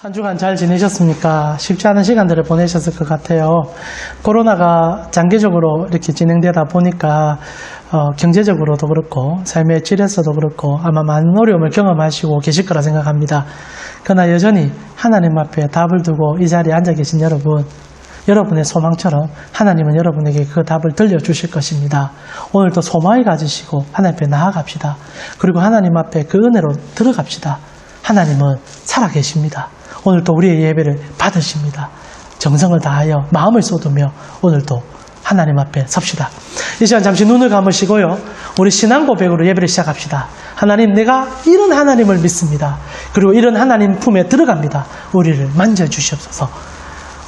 한 주간 잘 지내셨습니까? 쉽지 않은 시간들을 보내셨을 것 같아요. 코로나가 장기적으로 이렇게 진행되다 보니까 경제적으로도 그렇고 삶의 질에서도 그렇고 아마 많은 어려움을 경험하시고 계실 거라 생각합니다. 그러나 여전히 하나님 앞에 답을 두고 이 자리에 앉아 계신 여러분, 여러분의 소망처럼 하나님은 여러분에게 그 답을 들려주실 것입니다. 오늘도 소망을 가지시고 하나님 앞에 나아갑시다. 그리고 하나님 앞에 그 은혜로 들어갑시다. 하나님은 살아계십니다. 오늘도 우리의 예배를 받으십니다. 정성을 다하여 마음을 쏟으며 오늘도 하나님 앞에 섭시다. 이 시간 잠시 눈을 감으시고요. 우리 신앙 고백으로 예배를 시작합시다. 하나님, 내가 이런 하나님을 믿습니다. 그리고 이런 하나님 품에 들어갑니다. 우리를 만져주시옵소서.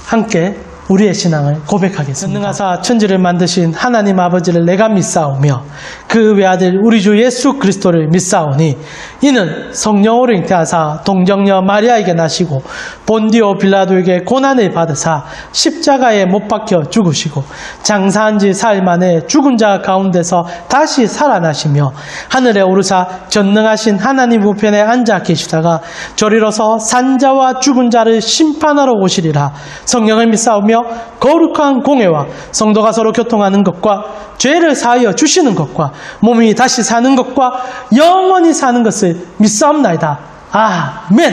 함께 우리의 신앙을 고백하겠습니다. 전능하사 천지를 만드신 하나님 아버지를 내가 믿사오며 그 외아들 우리 주 예수 그리스도를 믿사오니 이는 성령으로 잉태하사 동정녀 마리아에게 나시고 본디오 빌라도에게 고난을 받으사 십자가에 못 박혀 죽으시고 장사한 지 사흘 만에 죽은 자 가운데서 다시 살아나시며 하늘에 오르사 전능하신 하나님 우편에 앉아 계시다가 저리로서 산자와 죽은 자를 심판하러 오시리라. 성령을 믿사오며 거룩한 공회와 성도가 서로 교통하는 것과 죄를 사하여 주시는 것과 몸이 다시 사는 것과 영원히 사는 것을 믿사옵나이다. 아멘.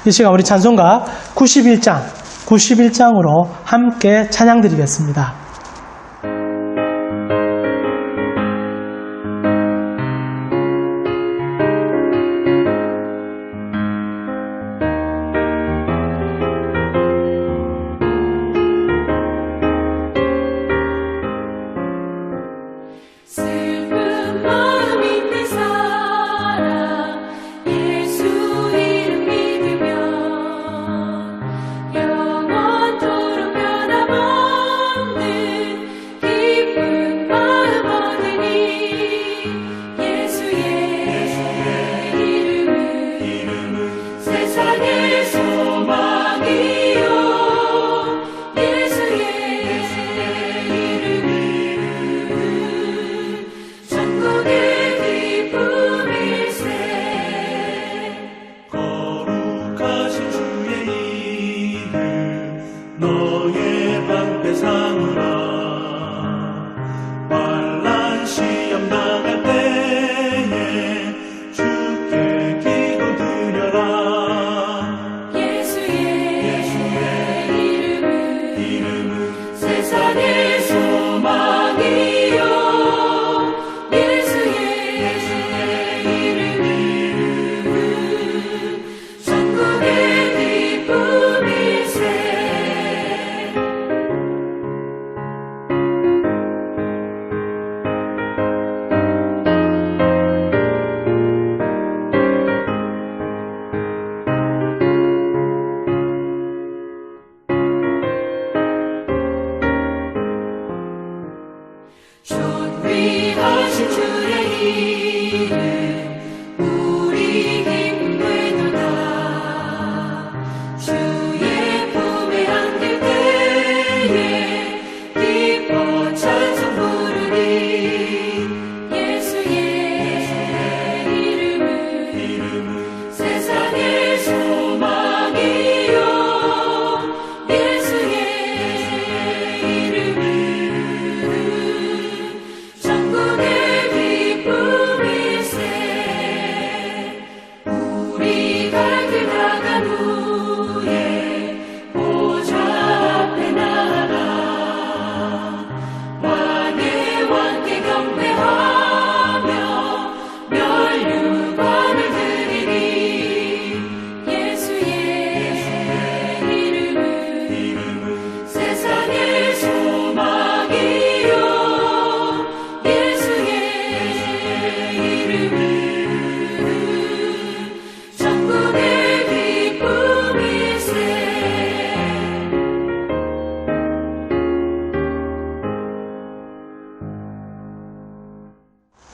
이 시간 우리 찬송가 91장으로 함께 찬양 드리겠습니다.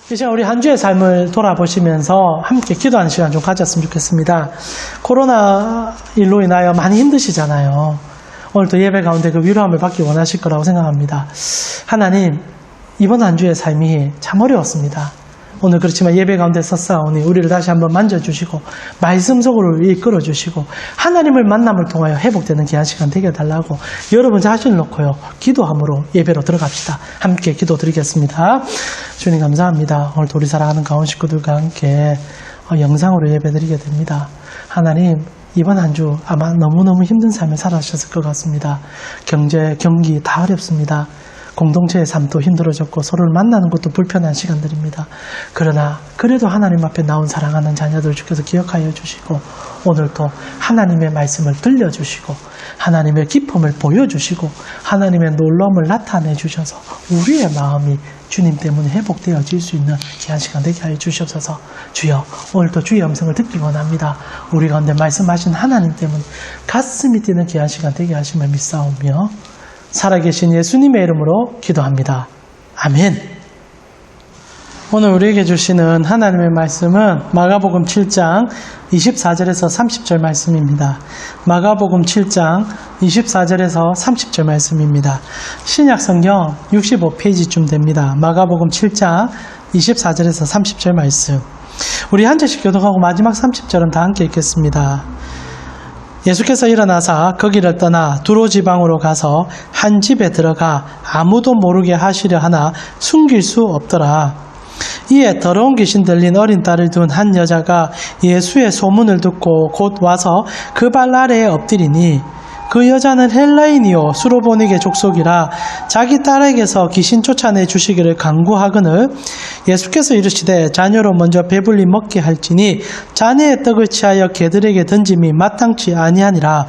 이제 우리 한 주의 삶을 돌아보시면서 함께 기도하는 시간 좀 가졌으면 좋겠습니다. 코로나 일로 인하여 많이 힘드시잖아요. 오늘도 예배 가운데 그 위로함을 받기 원하실 거라고 생각합니다. 하나님, 이번 한 주의 삶이 참 어려웠습니다. 오늘 그렇지만 예배 가운데 섰사오니 우리를 다시 한번 만져주시고 말씀 속으로 이끌어주시고 하나님을 만남을 통하여 회복되는 귀한 시간 되게 해달라고 여러분 자신을 놓고요 기도함으로 예배로 들어갑시다. 함께 기도드리겠습니다. 주님 감사합니다. 오늘 우리 사랑하는 가온 식구들과 함께 영상으로 예배드리게 됩니다. 하나님 이번 한 주 아마 너무너무 힘든 삶을 살아주셨을 것 같습니다. 경제, 경기 다 어렵습니다. 공동체의 삶도 힘들어졌고 서로를 만나는 것도 불편한 시간들입니다. 그러나 그래도 하나님 앞에 나온 사랑하는 자녀들 주께서 기억하여 주시고 오늘도 하나님의 말씀을 들려주시고 하나님의 기쁨을 보여주시고 하나님의 놀라움을 나타내 주셔서 우리의 마음이 주님 때문에 회복되어질 수 있는 귀한 시간 되게 하여 주시옵소서. 주여 오늘도 주의 음성을 듣기 원합니다. 우리 가운데 말씀하신 하나님 때문에 가슴이 뛰는 귀한 시간 되게 하심을 믿사오며 살아계신 예수님의 이름으로 기도합니다. 아멘. 오늘 우리에게 주시는 하나님의 말씀은 마가복음 7장 24절에서 30절 말씀입니다. 마가복음 7장 24절에서 30절 말씀입니다. 신약성경 65페이지쯤 됩니다. 마가복음 7장 24절에서 30절 말씀. 우리 한 절씩 교독하고 마지막 30절은 다 함께 읽겠습니다. 예수께서 일어나사 거기를 떠나 두로 지방으로 가서 한 집에 들어가 아무도 모르게 하시려 하나 숨길 수 없더라. 이에 더러운 귀신 들린 어린 딸을 둔 한 여자가 예수의 소문을 듣고 곧 와서 그 발 아래에 엎드리니 그 여자는 헬라인이요 수로보닉의 족속이라 자기 딸에게서 귀신 쫓아내 주시기를 간구하거늘 예수께서 이르시되 자녀로 먼저 배불리 먹게 할지니 자녀의 떡을 취하여 개들에게 던짐이 마땅치 아니하니라.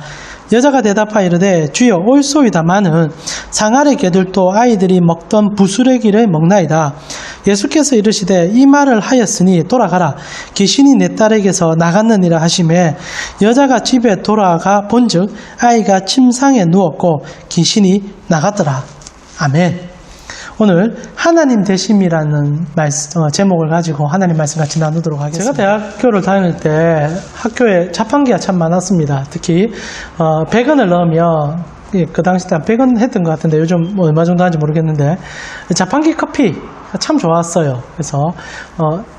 여자가 대답하여 이르되 주여 옳소이다마는 상아래 개들도 아이들이 먹던 부스레기를 먹나이다. 예수께서 이르시되 이 말을 하였으니 돌아가라. 귀신이 내 딸에게서 나갔느니라 하시매 여자가 집에 돌아가 본즉 아이가 침상에 누웠고 귀신이 나갔더라. 아멘. 오늘 하나님 되심이라는 제목을 가지고 하나님 말씀 같이 나누도록 하겠습니다. 제가 대학교를 다닐 때 학교에 자판기가 참 많았습니다. 특히 100원을 넣으면 그 당시 때 한 100원 했던 것 같은데 요즘 뭐 얼마 정도 하는지 모르겠는데 자판기 커피 참 좋았어요. 그래서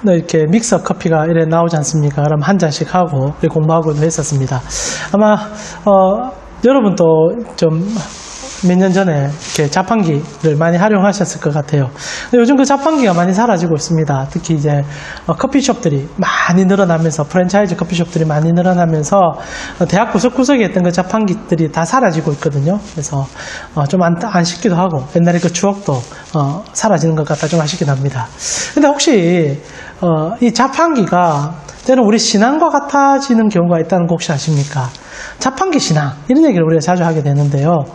이렇게 믹서 커피가 이래 나오지 않습니까? 그럼 한 잔씩 하고 공부하고도 했었습니다. 아마 여러분도 좀 몇 년 전에 이렇게 자판기를 많이 활용하셨을 것 같아요. 근데 요즘 그 자판기가 많이 사라지고 있습니다. 특히 이제 커피숍들이 많이 늘어나면서 프랜차이즈 커피숍들이 많이 늘어나면서 대학 구석구석에 있던 그 자판기들이 다 사라지고 있거든요. 그래서 좀 아쉽기도 하고 옛날에 그 추억도 사라지는 것 같아 좀 아쉽긴 합니다. 근데 혹시 이 자판기가 때는 우리 신앙과 같아지는 경우가 있다는 거 혹시 아십니까? 자판기 신앙 이런 얘기를 우리가 자주 하게 되는데요.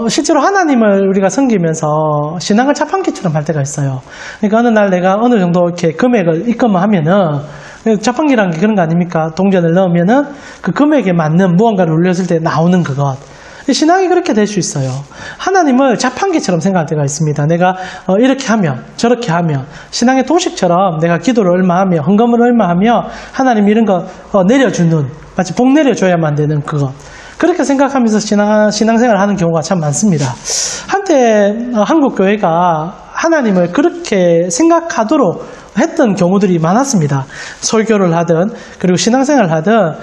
실제로 하나님을 우리가 섬기면서 신앙을 자판기처럼 할 때가 있어요. 그러니까 어느 날 내가 어느 정도 이렇게 금액을 입금하면은 자판기라는 게 그런 거 아닙니까? 동전을 넣으면은 그 금액에 맞는 무언가를 올렸을 때 나오는 그것. 신앙이 그렇게 될 수 있어요. 하나님을 자판기처럼 생각할 때가 있습니다. 내가 이렇게 하면 저렇게 하면 신앙의 도식처럼 내가 기도를 얼마 하며 헌금을 얼마 하며 하나님 이런 거 내려주는 마치 복 내려줘야만 되는 그것. 그렇게 생각하면서 신앙생활을 하는 경우가 참 많습니다. 한때 한국 교회가 하나님을 그렇게 생각하도록 했던 경우들이 많았습니다. 설교를 하든 그리고 신앙생활을 하든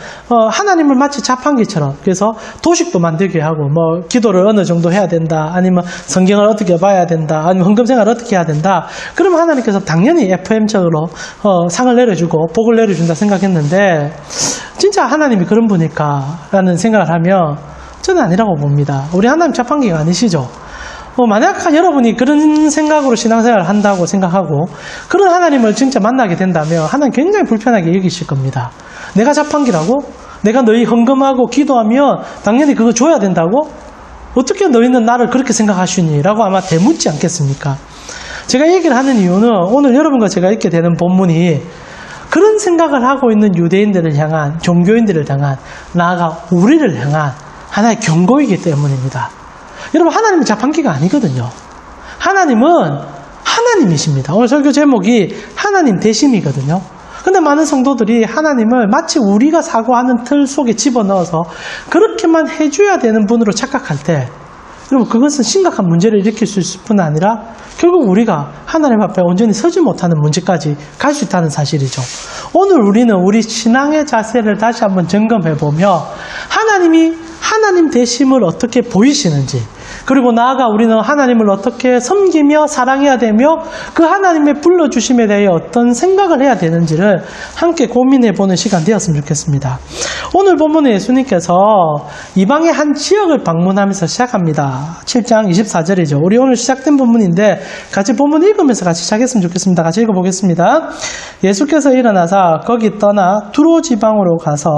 하나님을 마치 자판기처럼 그래서 도식도 만들게 하고 뭐 기도를 어느 정도 해야 된다 아니면 성경을 어떻게 봐야 된다 아니면 헌금생활을 어떻게 해야 된다 그러면 하나님께서 당연히 FM적으로 상을 내려주고 복을 내려준다 생각했는데 진짜 하나님이 그런 분일까 라는 생각을 하면 저는 아니라고 봅니다. 우리 하나님 자판기가 아니시죠. 만약 여러분이 그런 생각으로 신앙생활을 한다고 생각하고 그런 하나님을 진짜 만나게 된다면 하나님 굉장히 불편하게 여기실 겁니다. 내가 자판기라고? 내가 너희 헌금하고 기도하면 당연히 그거 줘야 된다고? 어떻게 너희는 나를 그렇게 생각하시니? 라고 아마 되묻지 않겠습니까? 제가 얘기를 하는 이유는 오늘 여러분과 제가 읽게 되는 본문이 그런 생각을 하고 있는 유대인들을 향한 종교인들을 향한 나아가 우리를 향한 하나의 경고이기 때문입니다. 여러분 하나님은 자판기가 아니거든요. 하나님은 하나님이십니다. 오늘 설교 제목이 하나님 되심이거든요. 근데 많은 성도들이 하나님을 마치 우리가 사고하는 틀 속에 집어넣어서 그렇게만 해줘야 되는 분으로 착각할 때 여러분, 그것은 심각한 문제를 일으킬 수 있을 뿐 아니라 결국 우리가 하나님 앞에 온전히 서지 못하는 문제까지 갈 수 있다는 사실이죠. 오늘 우리는 우리 신앙의 자세를 다시 한번 점검해보며 하나님이 하나님 되심을 어떻게 보이시는지, 그리고 나아가 우리는 하나님을 어떻게 섬기며 사랑해야 되며 그 하나님의 불러주심에 대해 어떤 생각을 해야 되는지를 함께 고민해보는 시간 되었으면 좋겠습니다. 오늘 본문에 예수님께서 이방의 한 지역을 방문하면서 시작합니다. 7장 24절이죠. 우리 오늘 시작된 본문인데 같이 본문 읽으면서 같이 시작했으면 좋겠습니다. 같이 읽어보겠습니다. 예수께서 일어나사 거기 떠나 두로 지방으로 가서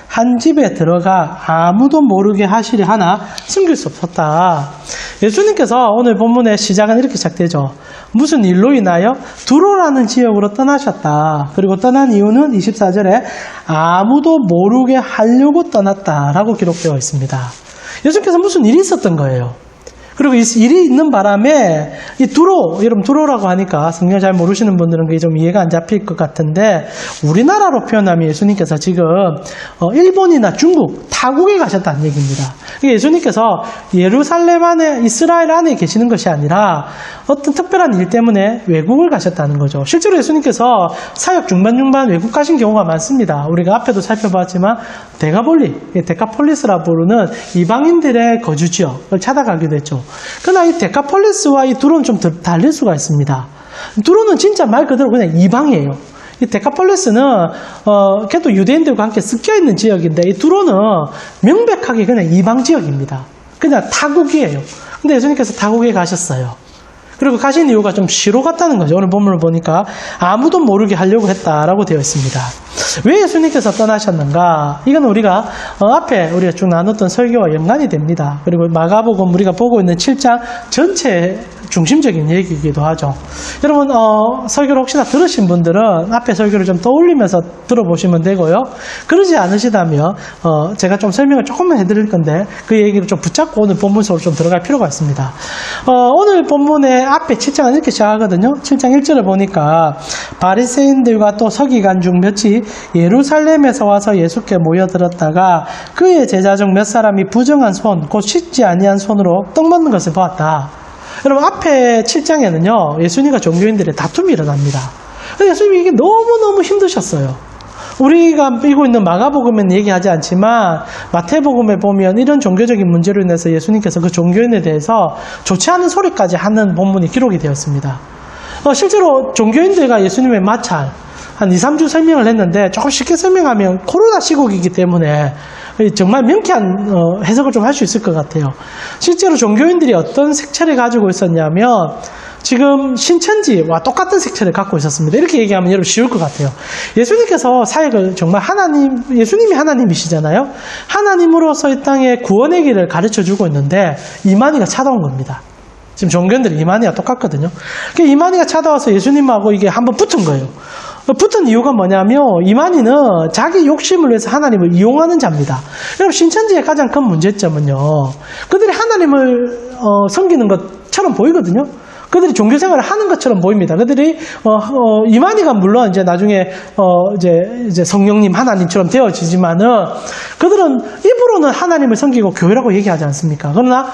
한 집에 들어가 아무도 모르게 하시려 하나 숨길 수 없었다. 예수님께서 오늘 본문의 시작은 이렇게 시작되죠. 무슨 일로 인하여 두로라는 지역으로 떠나셨다. 그리고 떠난 이유는 24절에 아무도 모르게 하려고 떠났다라고 기록되어 있습니다. 예수님께서 무슨 일이 있었던 거예요. 그리고 이 일이 있는 바람에 이 두로, 여러분 두로라고 하니까 성경 잘 모르시는 분들은 그게 좀 이해가 안 잡힐 것 같은데, 우리나라로 표현하면 예수님께서 지금 일본이나 중국, 타국에 가셨다는 얘기입니다. 예수님께서 예루살렘 안에, 이스라엘 안에 계시는 것이 아니라 어떤 특별한 일 때문에 외국을 가셨다는 거죠. 실제로 예수님께서 사역 중반중반 외국 가신 경우가 많습니다. 우리가 앞에도 살펴봤지만 데카폴리스라 부르는 이방인들의 거주 지역을 찾아가기도 했죠. 그러나 이 데카폴리스와 이 두로는 좀 달릴 수가 있습니다. 두로는 진짜 말 그대로 그냥 이방이에요. 이 데카폴리스는 걔도 유대인들과 함께 섞여 있는 지역인데, 이 두로는 명백하게 그냥 이방 지역입니다. 그냥 타국이에요. 근데 예수님께서 타국에 가셨어요. 그리고 가신 이유가 좀 시로 같다는 거죠. 오늘 본문을 보니까 아무도 모르게 하려고 했다라고 되어 있습니다. 왜 예수님께서 떠나셨는가? 이건 우리가 앞에 우리가 쭉 나눴던 설교와 연관이 됩니다. 그리고 마가복음 우리가 보고 있는 7장 전체 중심적인 얘기이기도 하죠. 여러분 설교를 혹시나 들으신 분들은 앞에 설교를 좀 떠올리면서 들어보시면 되고요. 그러지 않으시다면 제가 좀 설명을 조금만 해드릴 건데 그 얘기를 좀 붙잡고 오늘 본문 속으로 좀 들어갈 필요가 있습니다. 오늘 본문의 앞에 7장은 이렇게 시작하거든요. 7장 1절을 보니까 바리새인들과 또 서기관 중 몇이 예루살렘에서 와서 예수께 모여들었다가 그의 제자 중 몇 사람이 부정한 손, 곧 씻지 아니한 손으로 떡 먹는 것을 보았다. 여러분 앞에 7장에는요 예수님과 종교인들의 다툼이 일어납니다. 예수님이 이게 너무너무 힘드셨어요. 우리가 읽고 있는 마가복음에는 얘기하지 않지만 마태복음에 보면 이런 종교적인 문제로 인해서 예수님께서 그 종교인에 대해서 좋지 않은 소리까지 하는 본문이 기록이 되었습니다. 실제로 종교인들과 예수님의 마찰 한 2, 3주 설명을 했는데 조금 쉽게 설명하면 코로나 시국이기 때문에 정말 명쾌한 해석을 좀 할 수 있을 것 같아요. 실제로 종교인들이 어떤 색채를 가지고 있었냐면 지금 신천지와 똑같은 색채를 갖고 있었습니다. 이렇게 얘기하면 여러분 쉬울 것 같아요. 예수님께서 사역을 정말 예수님이 하나님이시잖아요. 하나님으로서 이 땅에 구원의 길을 가르쳐주고 있는데 이만희가 찾아온 겁니다. 지금 종교인들이 이만희가 똑같거든요. 이만희가 찾아와서 예수님하고 이게 한번 붙은 거예요. 붙은 이유가 뭐냐면 이만희는 자기 욕심을 위해서 하나님을 이용하는 자입니다. 여러분 신천지의 가장 큰 문제점은요, 그들이 하나님을 섬기는 것처럼 보이거든요. 그들이 종교 생활을 하는 것처럼 보입니다. 그들이 이만희가 물론 이제 나중에 이제 성령님 하나님처럼 되어지지만은 그들은 입으로는 하나님을 섬기고 교회라고 얘기하지 않습니까? 그러나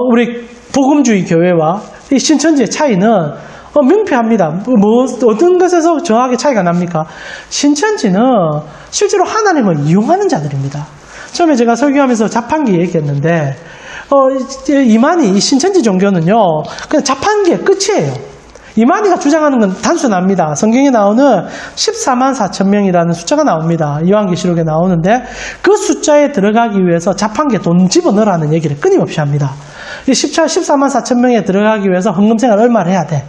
우리 복음주의 교회와 이 신천지의 차이는 명쾌합니다. 어떤 것에서 정확하게 차이가 납니까? 신천지는 실제로 하나님을 이용하는 자들입니다. 처음에 제가 설교하면서 자판기 얘기했는데 이만희, 이 신천지 종교는요 그냥 자판기의 끝이에요. 이만희가 주장하는 건 단순합니다. 성경에 나오는 14만 4천 명이라는 숫자가 나옵니다. 요한계시록에 나오는데 그 숫자에 들어가기 위해서 자판기에 돈 집어넣으라는 얘기를 끊임없이 합니다. 이 14만 4천 명에 들어가기 위해서 헌금생활 얼마를 해야 돼?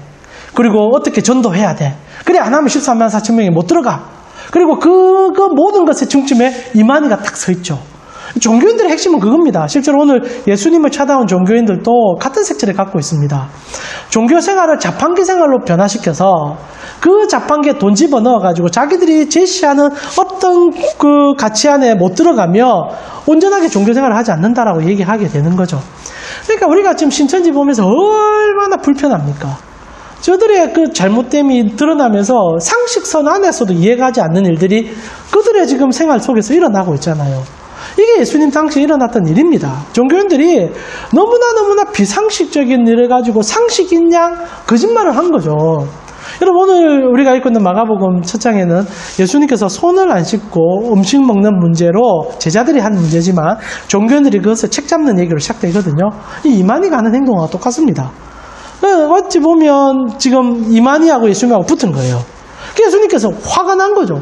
그리고 어떻게 전도해야 돼? 그래 안 하면 14만 4천 명이 못 들어가. 그리고 그거 모든 것의 중심에 이만희가 딱 서 있죠. 종교인들의 핵심은 그겁니다. 실제로 오늘 예수님을 찾아온 종교인들도 같은 색채를 갖고 있습니다. 종교 생활을 자판기 생활로 변화시켜서 그 자판기에 돈 집어넣어가지고 자기들이 제시하는 어떤 그 가치 안에 못 들어가며 온전하게 종교 생활을 하지 않는다라고 얘기하게 되는 거죠. 그러니까 우리가 지금 신천지 보면서 얼마나 불편합니까? 저들의 그 잘못됨이 드러나면서 상식선 안에서도 이해가지 않는 일들이 그들의 지금 생활 속에서 일어나고 있잖아요. 이게 예수님 당시에 일어났던 일입니다. 종교인들이 너무나 비상식적인 일을 가지고 상식인 양 거짓말을 한 거죠. 여러분, 오늘 우리가 읽고 있는 마가복음 첫 장에는 예수님께서 손을 안 씻고 음식 먹는 문제로 제자들이 한 문제지만 종교인들이 그것을 책 잡는 얘기로 시작되거든요. 이 이만희가 하는 행동과 똑같습니다. 어찌 보면 지금 이만희하고 예수님하고 붙은 거예요. 예수님께서 화가 난 거죠.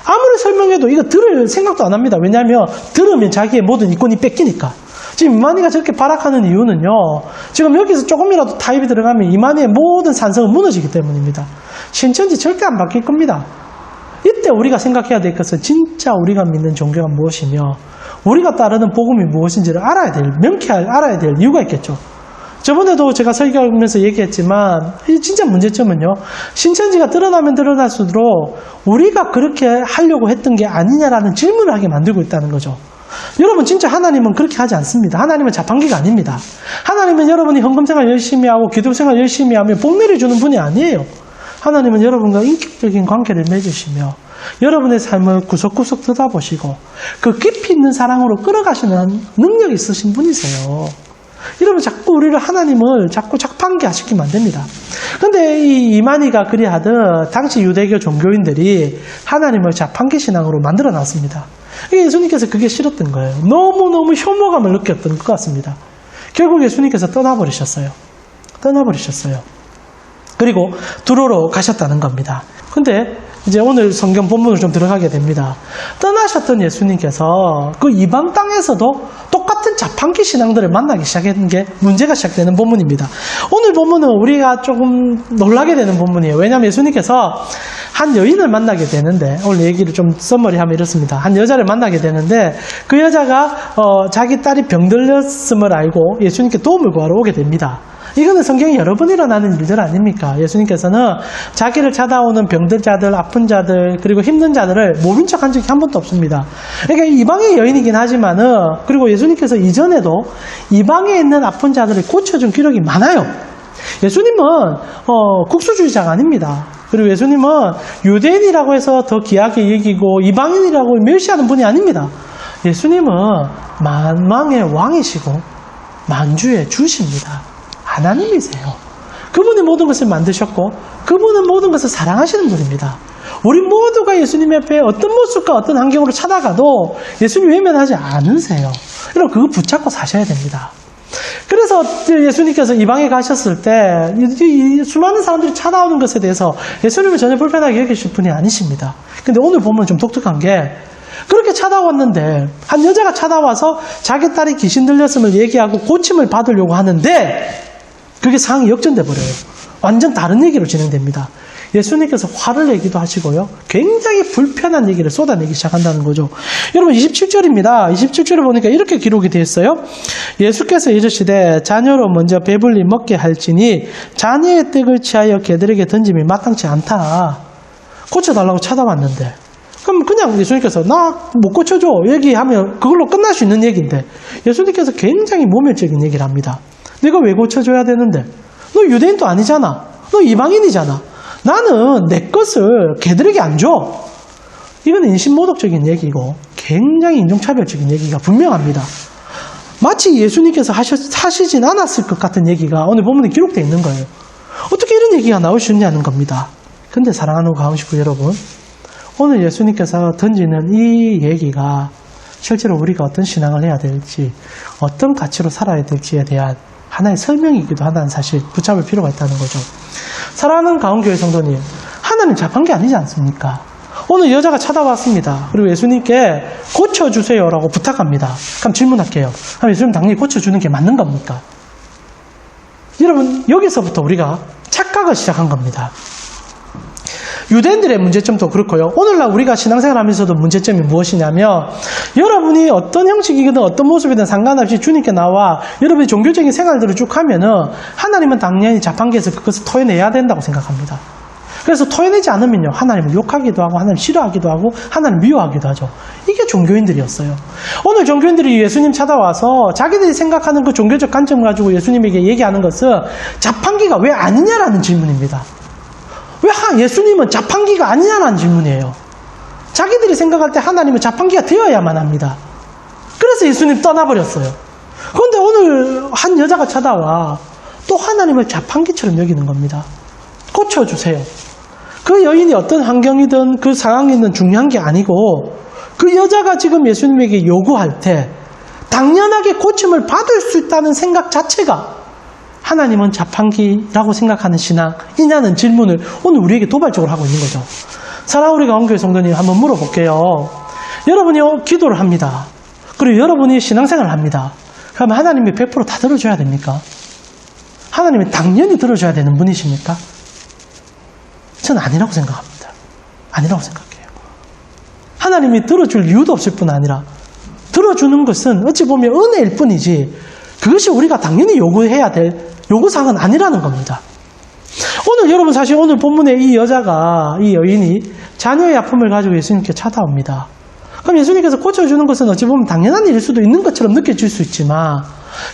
아무리 설명해도 이거 들을 생각도 안 합니다. 왜냐하면 들으면 자기의 모든 이권이 뺏기니까. 지금 이만희가 저렇게 발악하는 이유는요, 지금 여기서 조금이라도 타입이 들어가면 이만희의 모든 산성은 무너지기 때문입니다. 신천지 절대 안 바뀔 겁니다. 이때 우리가 생각해야 될 것은 진짜 우리가 믿는 종교가 무엇이며 우리가 따르는 복음이 무엇인지를 명쾌히 알아야 될 이유가 있겠죠. 저번에도 제가 설교하면서 얘기했지만 이 진짜 문제점은요, 신천지가 드러나면 드러날수록 우리가 그렇게 하려고 했던 게 아니냐라는 질문을 하게 만들고 있다는 거죠. 여러분, 진짜 하나님은 그렇게 하지 않습니다. 하나님은 자판기가 아닙니다. 하나님은 여러분이 헌금생활 열심히 하고 기도생활 열심히 하면 복리를 주는 분이 아니에요. 하나님은 여러분과 인격적인 관계를 맺으시며 여러분의 삶을 구석구석 들여다보시고 그 깊이 있는 사랑으로 끌어가시는 능력이 있으신 분이세요. 여러분, 자꾸 우리를 하나님을 자꾸 자판기 시키면 안 됩니다. 근데 이 이만희가 그리하듯 당시 유대교 종교인들이 하나님을 자판기 신앙으로 만들어 놨습니다. 예수님께서 그게 싫었던 거예요. 너무너무 혐오감을 느꼈던 것 같습니다. 결국 예수님께서 떠나버리셨어요. 그리고 두로로 가셨다는 겁니다. 근데 이제 오늘 성경 본문을 좀 들어가게 됩니다. 떠나셨던 예수님께서 그 이방 땅에서도 똑같은 자판기 신앙들을 만나기 시작한 게 문제가 시작되는 본문입니다. 오늘 본문은 우리가 조금 놀라게 되는 본문이에요. 왜냐하면 예수님께서 한 여인을 만나게 되는데, 오늘 얘기를 좀 썸머리하면 이렇습니다. 한 여자를 만나게 되는데 그 여자가 자기 딸이 병들렸음을 알고 예수님께 도움을 구하러 오게 됩니다. 이거는 성경에 여러 번 일어나는 일들 아닙니까? 예수님께서는 자기를 찾아오는 병든 자들, 아픈 자들, 그리고 힘든 자들을 모른 척 한 적이 한 번도 없습니다. 그러니까 이방의 여인이긴 하지만은, 그리고 예수님께서 이전에도 이방에 있는 아픈 자들을 고쳐준 기록이 많아요. 예수님은 국수주의자가 아닙니다. 그리고 예수님은 유대인이라고 해서 더 귀하게 여기고 이방인이라고 멸시하는 분이 아닙니다. 예수님은 만왕의 왕이시고 만주의 주십니다. 하나님이세요. 그분이 모든 것을 만드셨고 그분은 모든 것을 사랑하시는 분입니다. 우리 모두가 예수님 앞에 어떤 모습과 어떤 환경으로 찾아가도 예수님 외면하지 않으세요. 여러분, 그거 붙잡고 사셔야 됩니다. 그래서 예수님께서 이방에 가셨을 때 이 수많은 사람들이 찾아오는 것에 대해서 예수님을 전혀 불편하게 여기실 분이 아니십니다. 근데 오늘 보면 좀 독특한 게, 그렇게 찾아왔는데 한 여자가 찾아와서 자기 딸이 귀신 들렸음을 얘기하고 고침을 받으려고 하는데 그게 상황이 역전돼 버려요. 완전 다른 얘기로 진행됩니다. 예수님께서 화를 내기도 하시고요, 굉장히 불편한 얘기를 쏟아내기 시작한다는 거죠. 여러분, 27절입니다. 27절을 보니까 이렇게 기록이 되어 있어요. 예수께서 이르시되 자녀로 먼저 배불리 먹게 할지니 자녀의 떡을 취하여 개들에게 던짐이 마땅치 않다. 고쳐달라고 찾아왔는데, 그럼 그냥 예수님께서 나 못 고쳐줘 얘기하면 그걸로 끝날 수 있는 얘기인데, 예수님께서 굉장히 모멸적인 얘기를 합니다. 내가 왜 고쳐줘야 되는데? 너 유대인도 아니잖아. 너 이방인이잖아. 나는 내 것을 개들에게 안 줘. 이건 인신모독적인 얘기고 굉장히 인종차별적인 얘기가 분명합니다. 마치 예수님께서 하시진 않았을 것 같은 얘기가 오늘 본문에 기록되어 있는 거예요. 어떻게 이런 얘기가 나올 수 있냐는 겁니다. 근데 사랑하는 가운식구 여러분, 오늘 예수님께서 던지는 이 얘기가 실제로 우리가 어떤 신앙을 해야 될지, 어떤 가치로 살아야 될지에 대한 하나의 설명이기도 하다는 사실 붙잡을 필요가 있다는 거죠. 사랑하는 가운교회 성도님, 하나님 자판기 아니지 않습니까? 오늘 여자가 찾아왔습니다. 그리고 예수님께 고쳐주세요라고 부탁합니다. 그럼 질문할게요. 그럼 예수님 당연히 고쳐주는 게 맞는 겁니까? 여러분, 여기서부터 우리가 착각을 시작한 겁니다. 유대인들의 문제점도 그렇고요. 오늘날 우리가 신앙생활 하면서도 문제점이 무엇이냐면, 여러분이 어떤 형식이든 어떤 모습이든 상관없이 주님께 나와 여러분의 종교적인 생활들을 쭉 하면은 하나님은 당연히 자판기에서 그것을 토해내야 된다고 생각합니다. 그래서 토해내지 않으면요, 하나님을 욕하기도 하고 하나님 싫어하기도 하고 하나님 미워하기도 하죠. 이게 종교인들이었어요. 오늘 종교인들이 예수님 찾아와서 자기들이 생각하는 그 종교적 관점을 가지고 예수님에게 얘기하는 것은 자판기가 왜 아니냐라는 질문입니다. 왜 예수님은 자판기가 아니냐는 질문이에요. 자기들이 생각할 때 하나님은 자판기가 되어야만 합니다. 그래서 예수님 떠나버렸어요. 그런데 오늘 한 여자가 찾아와 또 하나님을 자판기처럼 여기는 겁니다. 고쳐주세요. 그 여인이 어떤 환경이든 그 상황이든 중요한 게 아니고 그 여자가 지금 예수님에게 요구할 때 당연하게 고침을 받을 수 있다는 생각 자체가 하나님은 자판기라고 생각하는 신앙이냐는 질문을 오늘 우리에게 도발적으로 하고 있는 거죠. 사랑하는 우리 가운교회 성도님 한번 물어볼게요. 여러분이 기도를 합니다. 그리고 여러분이 신앙생활을 합니다. 그러면 하나님이 100% 다 들어줘야 됩니까? 하나님이 당연히 들어줘야 되는 분이십니까? 저는 아니라고 생각합니다. 아니라고 생각해요. 하나님이 들어줄 이유도 없을 뿐 아니라 들어주는 것은 어찌 보면 은혜일 뿐이지 그것이 우리가 당연히 요구해야 될 요구사항은 아니라는 겁니다. 오늘 여러분 사실 오늘 본문에 이 여인이 자녀의 아픔을 가지고 예수님께 찾아옵니다. 그럼 예수님께서 고쳐주는 것은 어찌 보면 당연한 일일 수도 있는 것처럼 느껴질 수 있지만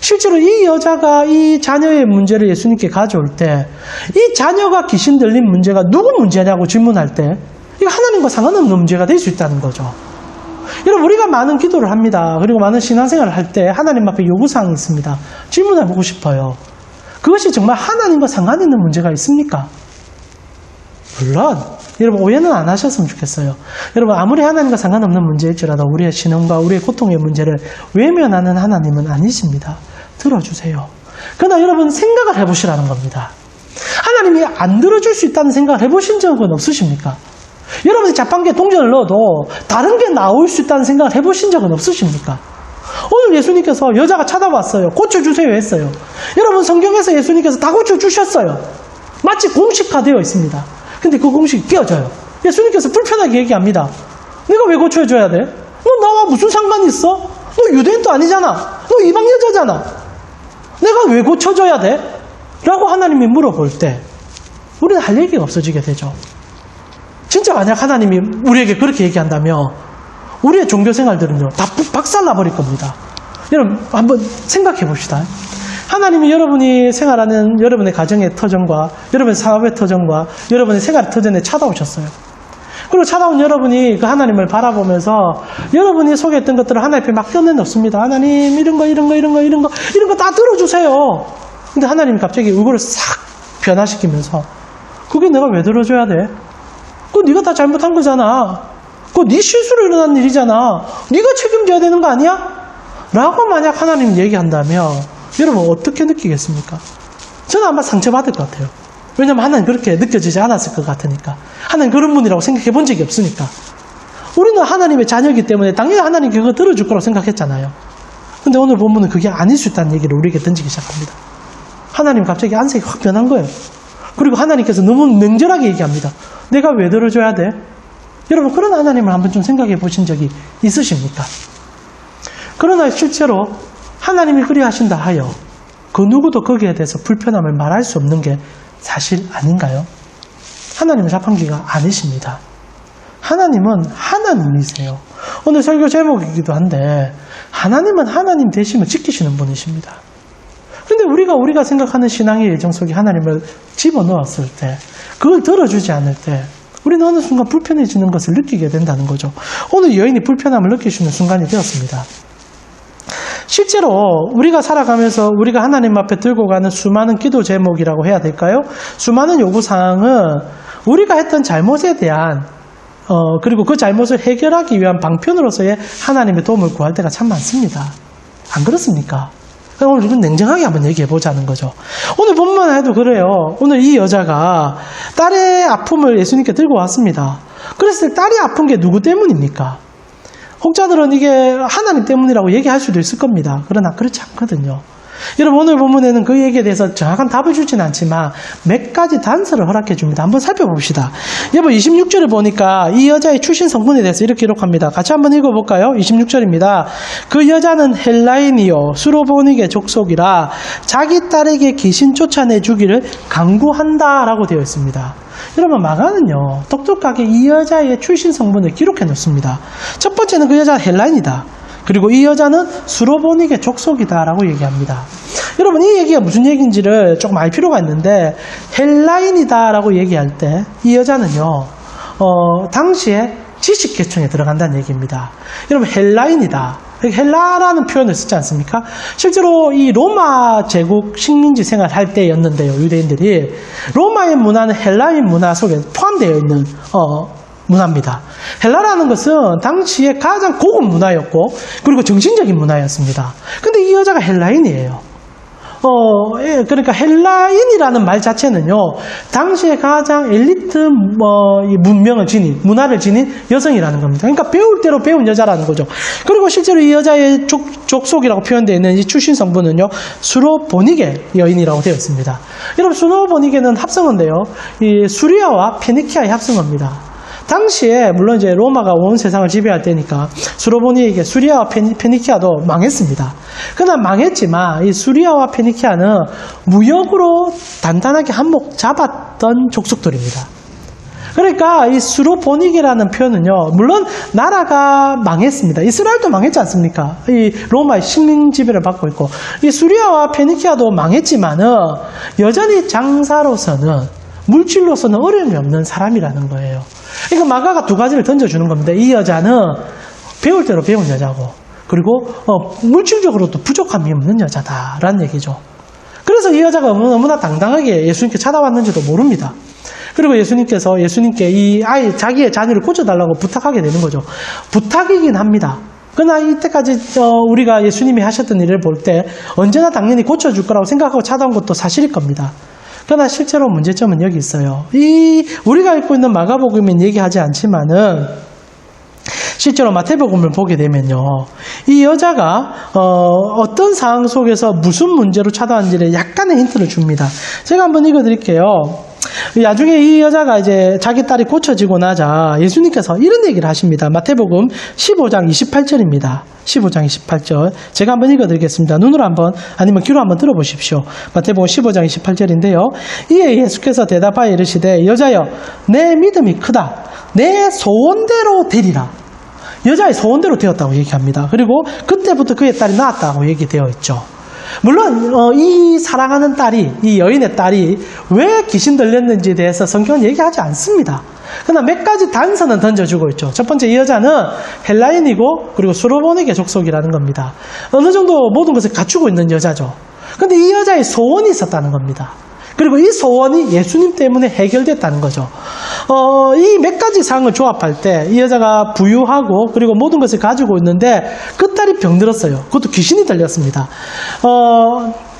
실제로 이 여자가 이 자녀의 문제를 예수님께 가져올 때 이 자녀가 귀신 들린 문제가 누구 문제냐고 질문할 때 이거 하나님과 상관없는 문제가 될 수 있다는 거죠. 여러분 우리가 많은 기도를 합니다. 그리고 많은 신앙생활을 할 때 하나님 앞에 요구사항이 있습니다. 질문해보고 싶어요. 그것이 정말 하나님과 상관 있는 문제가 있습니까? 물론 여러분 오해는 안 하셨으면 좋겠어요. 여러분 아무리 하나님과 상관없는 문제일지라도 우리의 신앙과 우리의 고통의 문제를 외면하는 하나님은 아니십니다. 들어주세요. 그러나 여러분 생각을 해보시라는 겁니다. 하나님이 안 들어줄 수 있다는 생각을 해보신 적은 없으십니까? 여러분이 자판기에 동전을 넣어도 다른 게 나올 수 있다는 생각을 해보신 적은 없으십니까? 오늘 예수님께서 여자가 찾아왔어요. 고쳐주세요 했어요. 여러분 성경에서 예수님께서 다 고쳐주셨어요. 마치 공식화되어 있습니다. 근데 그 공식이 깨어져요. 예수님께서 불편하게 얘기합니다. 내가 왜 고쳐줘야 돼? 너 나와 무슨 상관이 있어? 너 유대인도 아니잖아. 너 이방 여자잖아. 내가 왜 고쳐줘야 돼? 라고 하나님이 물어볼 때 우리는 할 얘기가 없어지게 되죠. 진짜 만약 하나님이 우리에게 그렇게 얘기한다면 우리의 종교생활들은요 다 박살나버릴 겁니다. 여러분 한번 생각해 봅시다. 하나님이 여러분이 생활하는 여러분의 가정의 터전과 여러분의 사업의 터전과 여러분의 생활의 터전에 찾아오셨어요. 그리고 찾아온 여러분이 그 하나님을 바라보면서 여러분이 소개했던 것들을 하나님 앞에 막 꺼내놓습니다. 하나님 이런 거 다 들어주세요. 근데 하나님이 갑자기 얼굴을 싹 변화시키면서 그게 내가 왜 들어줘야 돼? 그거 네가 다 잘못한 거잖아. 그거 네 실수로 일어난 일이잖아. 네가 책임져야 되는 거 아니야? 라고 만약 하나님 얘기한다면 여러분 어떻게 느끼겠습니까? 저는 아마 상처받을 것 같아요. 왜냐면 하나님 그렇게 느껴지지 않았을 것 같으니까. 하나님 그런 분이라고 생각해 본 적이 없으니까. 우리는 하나님의 자녀이기 때문에 당연히 하나님 그거 들어줄 거라고 생각했잖아요. 근데 오늘 본문은 그게 아닐 수 있다는 얘기를 우리에게 던지기 시작합니다. 하나님 갑자기 안색이 확 변한 거예요. 그리고 하나님께서 너무 냉정하게 얘기합니다. 내가 왜 들어줘야 돼? 여러분 그런 하나님을 한번 좀 생각해 보신 적이 있으십니까? 그러나 실제로 하나님이 그리 하신다 하여 그 누구도 거기에 대해서 불편함을 말할 수 없는 게 사실 아닌가요? 하나님은 자판기가 아니십니다. 하나님은 하나님이세요. 오늘 설교 제목이기도 한데 하나님은 하나님 되심을 지키시는 분이십니다. 근데 우리가 생각하는 신앙의 예정 속에 하나님을 집어넣었을 때 그걸 들어주지 않을 때 우리는 어느 순간 불편해지는 것을 느끼게 된다는 거죠. 오늘 여인이 불편함을 느끼시는 순간이 되었습니다. 실제로 우리가 살아가면서 우리가 하나님 앞에 들고 가는 수많은 기도 제목이라고 해야 될까요? 수많은 요구사항은 우리가 했던 잘못에 대한 그리고 그 잘못을 해결하기 위한 방편으로서의 하나님의 도움을 구할 때가 참 많습니다. 안 그렇습니까? 오늘 우리는 냉정하게 한번 얘기해 보자는 거죠. 오늘 본문만 해도 그래요. 오늘 이 여자가 딸의 아픔을 예수님께 들고 왔습니다. 그랬을 때 딸이 아픈 게 누구 때문입니까? 혹자들은 이게 하나님 때문이라고 얘기할 수도 있을 겁니다. 그러나 그렇지 않거든요. 여러분 오늘 본문에는 그 얘기에 대해서 정확한 답을 주진 않지만 몇 가지 단서를 허락해 줍니다. 한번 살펴봅시다. 여러분 26절을 보니까 이 여자의 출신 성분에 대해서 이렇게 기록합니다. 같이 한번 읽어볼까요? 26절입니다. 그 여자는 헬라인이요 수로보닉의 족속이라 자기 딸에게 귀신 쫓아내주기를 강구한다 라고 되어 있습니다. 여러분 마가는요 똑똑하게 이 여자의 출신 성분을 기록해 놓습니다. 첫 번째는 그 여자는 헬라인이다. 그리고 이 여자는 수로보닉의 족속이다 라고 얘기합니다. 여러분 이 얘기가 무슨 얘기인지를 조금 알 필요가 있는데 헬라인이다 라고 얘기할 때 이 여자는요 당시에 지식계층에 들어간다는 얘기입니다. 여러분 헬라인이다. 헬라라는 표현을 쓰지 않습니까? 실제로 이 로마 제국 식민지 생활할 때였는데요. 유대인들이 로마의 문화는 헬라의 문화 속에 포함되어 있는 문화입니다. 헬라라는 것은 당시에 가장 고급 문화였고 그리고 정신적인 문화였습니다. 근데 이 여자가 헬라인이에요. 그러니까 헬라인이라는 말 자체는요, 당시에 가장 엘리트 이 문명을 지닌, 문화를 지닌 여성이라는 겁니다. 그러니까 배울 대로 배운 여자라는 거죠. 그리고 실제로 이 여자의 족속이라고 표현되어 있는 이 출신 성분은요, 수로보니게 여인이라고 되어 있습니다. 여러분, 수로보니게는 합성어인데요, 이 수리아와 페니키아의 합성어입니다. 당시에 물론 이제 로마가 온 세상을 지배할 때니까 수로보니에게 수리아와 페니키아도 망했습니다. 그러나 망했지만 이 수리아와 페니키아는 무역으로 단단하게 한몫 잡았던 족속들입니다. 그러니까 이 수로보니게라는 표현은요, 물론 나라가 망했습니다. 이스라엘도 망했지 않습니까? 이 로마의 식민 지배를 받고 있고, 이 수리아와 페니키아도 망했지만은 여전히 장사로서는, 물질로서는 어려움이 없는 사람이라는 거예요. 그러니까 마가가 두 가지를 던져주는 겁니다. 이 여자는 배울 대로 배운 여자고, 그리고 물질적으로도 부족함이 없는 여자다라는 얘기죠. 그래서 이 여자가 너무나 당당하게 예수님께 찾아왔는지도 모릅니다. 그리고 예수님께서 예수님께 이 아이, 자기의 자녀를 고쳐달라고 부탁하게 되는 거죠. 부탁이긴 합니다. 그러나 이때까지 우리가 예수님이 하셨던 일을 볼 때 언제나 당연히 고쳐줄 거라고 생각하고 찾아온 것도 사실일 겁니다. 그러나 실제로 문제점은 여기 있어요. 우리가 읽고 있는 마가복음은 얘기하지 않지만은 실제로 마태복음을 보게 되면요, 이 여자가 어떤 상황 속에서 무슨 문제로 찾아왔는지를 약간의 힌트를 줍니다. 제가 한번 읽어드릴게요. 나중에 이 여자가 이제 자기 딸이 고쳐지고 나자 예수님께서 이런 얘기를 하십니다. 마태복음 15장 28절입니다. 15장 28절. 제가 한번 읽어드리겠습니다. 눈으로 한번, 아니면 귀로 한번 들어보십시오. 마태복음 15장 28절인데요. 이에 예수께서 대답하여 이르시되, 여자여, 내 믿음이 크다. 내 소원대로 되리라. 여자의 소원대로 되었다고 얘기합니다. 그리고 그때부터 그의 딸이 낳았다고 얘기되어 있죠. 물론 이 사랑하는 딸이, 이 여인의 딸이 왜 귀신 들렸는지에 대해서 성경은 얘기하지 않습니다. 그러나 몇 가지 단서는 던져주고 있죠. 첫 번째, 이 여자는 헬라인이고 그리고 수로보니게 족속이라는 겁니다. 어느 정도 모든 것을 갖추고 있는 여자죠. 근데 이 여자의 소원이 있었다는 겁니다. 그리고 이 소원이 예수님 때문에 해결됐다는 거죠. 이 몇 가지 사항을 조합할 때 이 여자가 부유하고 그리고 모든 것을 가지고 있는데 그 딸이 병들었어요. 그것도 귀신이 들렸습니다.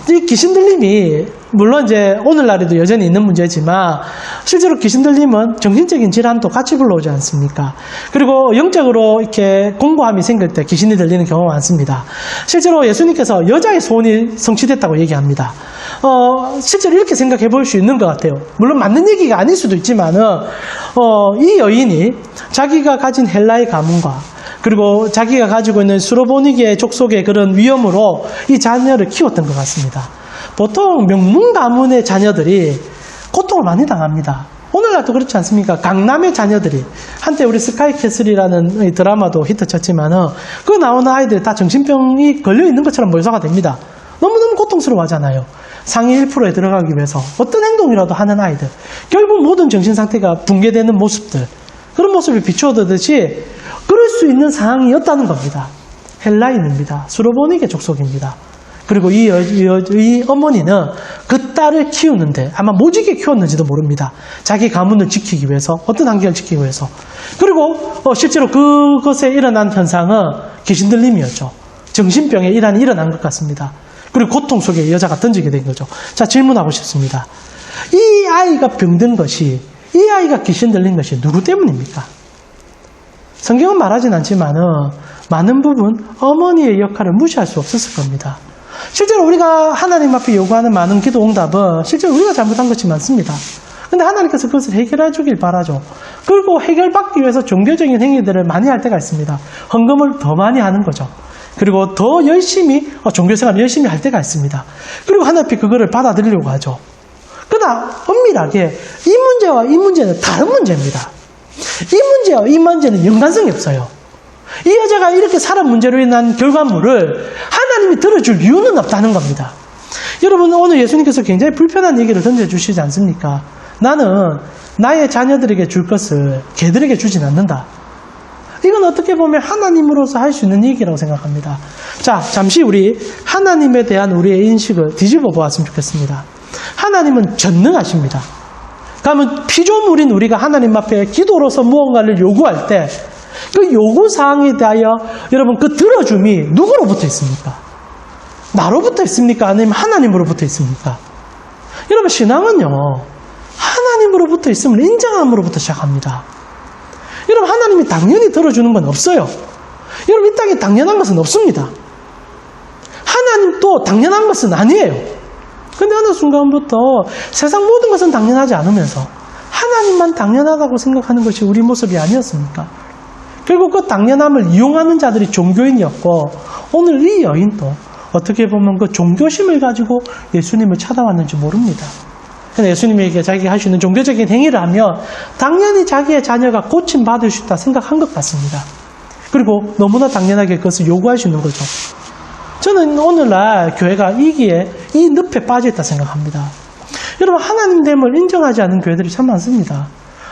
이 귀신 들림이 물론 이제 오늘날에도 여전히 있는 문제지만 실제로 귀신 들림은 정신적인 질환도 같이 불러오지 않습니까? 그리고 영적으로 이렇게 공고함이 생길 때 귀신이 들리는 경우가 많습니다. 실제로 예수님께서 여자의 소원이 성취됐다고 얘기합니다. 실제로 이렇게 생각해 볼 수 있는 것 같아요. 물론 맞는 얘기가 아닐 수도 있지만은 이 여인이 자기가 가진 헬라의 가문과 그리고 자기가 가지고 있는 수로보니게 족속의 그런 위험으로 이 자녀를 키웠던 것 같습니다. 보통 명문 가문의 자녀들이 고통을 많이 당합니다. 오늘날도 그렇지 않습니까? 강남의 자녀들이, 한때 우리 스카이캐슬이라는 드라마도 히트쳤지만은 그 나오는 아이들이 다 정신병이 걸려있는 것처럼 묘사가 됩니다. 너무너무 고통스러워하잖아요. 상위 1%에 들어가기 위해서 어떤 행동이라도 하는 아이들, 결국 모든 정신상태가 붕괴되는 모습들, 그런 모습을 비추어두듯이 그럴 수 있는 상황이었다는 겁니다. 헬라인입니다. 수로보니게 족속입니다. 그리고 이 어머니는 그 딸을 키우는데 아마 모지게 키웠는지도 모릅니다. 자기 가문을 지키기 위해서, 어떤 환경을 지키기 위해서. 그리고 실제로 그것에 일어난 현상은 귀신 들림이었죠. 정신병의 일환이 일어난 것 같습니다. 그리고 고통 속에 이 여자가 던지게 된 거죠. 자, 질문하고 싶습니다. 이 아이가 병든 것이, 이 아이가 귀신 들린 것이 누구 때문입니까? 성경은 말하진 않지만은 많은 부분 어머니의 역할을 무시할 수 없었을 겁니다. 실제로 우리가 하나님 앞에 요구하는 많은 기도 응답은 실제로 우리가 잘못한 것이 많습니다. 근데 하나님께서 그것을 해결해 주길 바라죠. 그리고 해결받기 위해서 종교적인 행위들을 많이 할 때가 있습니다. 헌금을 더 많이 하는 거죠. 그리고 더 열심히 종교생활을 열심히 할 때가 있습니다. 그리고 하나님께 그거를 받아들이려고 하죠. 그러나 엄밀하게 이 문제와 이 문제는 다른 문제입니다. 이 문제와 이 문제는 연관성이 없어요. 이 여자가 이렇게 살은 문제로 인한 결과물을 하나님이 들어줄 이유는 없다는 겁니다. 여러분, 오늘 예수님께서 굉장히 불편한 얘기를 던져주시지 않습니까? 나는 나의 자녀들에게 줄 것을 개들에게 주진 않는다. 이건 어떻게 보면 하나님으로서 할 수 있는 얘기라고 생각합니다. 자, 잠시 우리 하나님에 대한 우리의 인식을 뒤집어 보았으면 좋겠습니다. 하나님은 전능하십니다. 그러면 피조물인 우리가 하나님 앞에 기도로서 무언가를 요구할 때 그 요구사항에 대하여 여러분 그 들어줌이 누구로부터 있습니까? 나로부터 있습니까? 아니면 하나님으로부터 있습니까? 여러분 신앙은요, 하나님으로부터 있음을 인정함으로부터 시작합니다. 여러분 하나님이 당연히 들어주는 건 없어요. 여러분 이 땅에 당연한 것은 없습니다. 하나님도 당연한 것은 아니에요. 근데 어느 순간부터 세상 모든 것은 당연하지 않으면서 하나님만 당연하다고 생각하는 것이 우리 모습이 아니었습니까? 결국 그 당연함을 이용하는 자들이 종교인이었고, 오늘 이 여인도 어떻게 보면 그 종교심을 가지고 예수님을 찾아왔는지 모릅니다. 예수님에게 자기가 할 수 있는 종교적인 행위를 하면 당연히 자기의 자녀가 고침받을 수 있다 생각한 것 같습니다. 그리고 너무나 당연하게 그것을 요구할 수 있는 거죠. 저는 오늘날 교회가 이기에 이 늪에 빠져있다 생각합니다. 여러분 하나님됨을 인정하지 않는 교회들이 참 많습니다.